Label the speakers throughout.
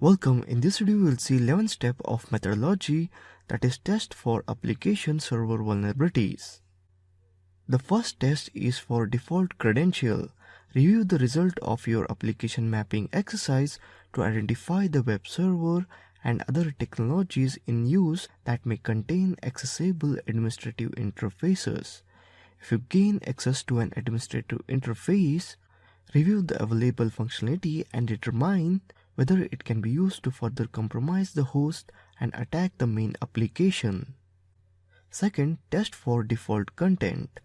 Speaker 1: Welcome. In this video, we'll see 11 step of methodology that is test for application server vulnerabilities. The first test is for default credential. Review the result of your application mapping exercise to identify the web server and other technologies in use that may contain accessible administrative interfaces. If you gain access to an administrative interface, review the available functionality and determine whether it can be used to further compromise the host and attack the main application. Second, test for default content.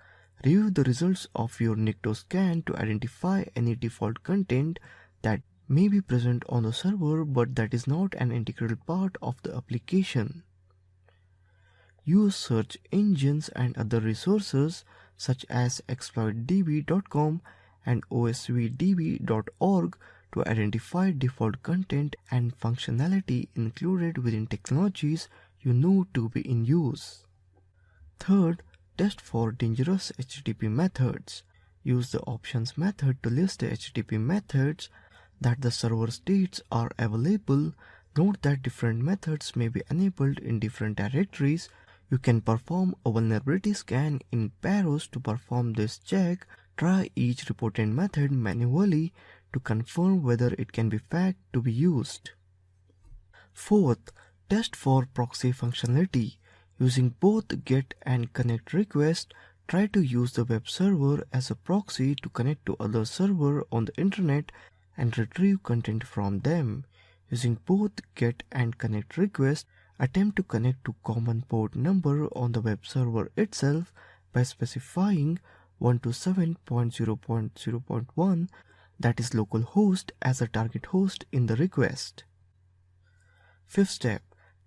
Speaker 1: Review the results of your Nikto scan to identify any default content that may be present on the server but that is not an integral part of the application. Use search engines and other resources such as exploitdb.com and osvdb.org to identify default content and functionality included within technologies you know to be in use. Third, test for dangerous HTTP methods. Use the options method to list the HTTP methods that the server states are available. Note that different methods may be enabled in different directories. You can perform a vulnerability scan in Paros to perform this check. Try each reported method manually to confirm whether it can be fact to be used. Fourth, test for proxy functionality. Using both GET and CONNECT requests, try to use the web server as a proxy to connect to other servers on the internet and retrieve content from them. Using both GET and CONNECT requests, attempt to connect to common port number on the web server itself by specifying 127.0.0.1, that is localhost, as a target host in the request. Fifth step,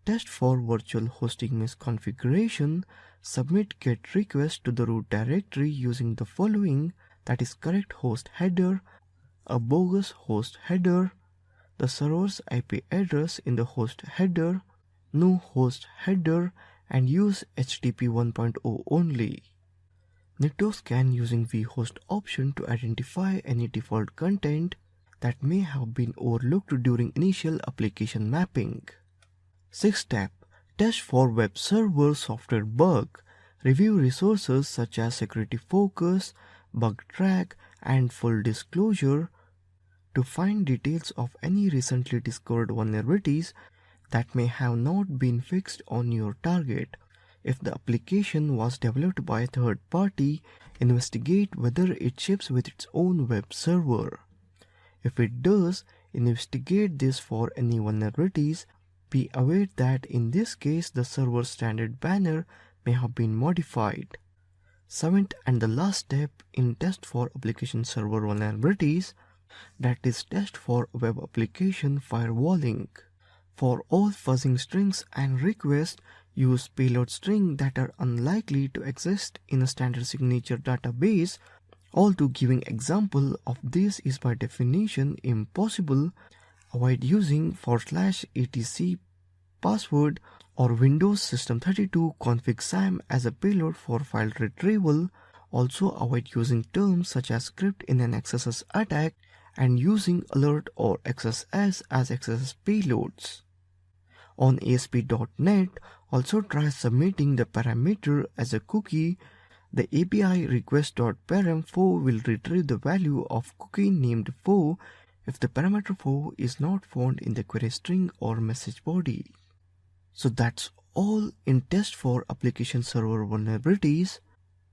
Speaker 1: test for virtual hosting misconfiguration. Submit GET request to the root directory using the following, that is correct host header, a bogus host header, the server's IP address in the host header, no host header, and use HTTP 1.0 only. Nikto scan using vhost option to identify any default content that may have been overlooked during initial application mapping. Sixth step, test for web server software bug. Review resources such as security focus, bug track, and full disclosure to find details of any recently discovered vulnerabilities that may have not been fixed on your target. If the application was developed by a third party, investigate whether it ships with its own web server. If it does, investigate this for any vulnerabilities. Be aware that in this case the server standard banner may have been modified. Seventh and the last step in test for application server vulnerabilities, that is test for web application firewalling. For all fuzzing strings and requests, use payload string that are unlikely to exist in a standard signature database. Although giving example of this is by definition impossible, avoid using /etc password or Windows System32 config SAM as a payload for file retrieval. Also avoid using terms such as script in an XSS attack and using alert or XSS as XSS payloads. On ASP.NET, also try submitting the parameter as a cookie. The API request.param4 will retrieve the value of cookie named 4 if the parameter 4 is not found in the query string or message body. So that's all in test for application server vulnerabilities.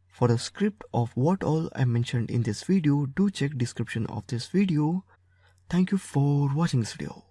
Speaker 1: For the script of what all I mentioned in this video, do check description of this video. Thank you for watching this video.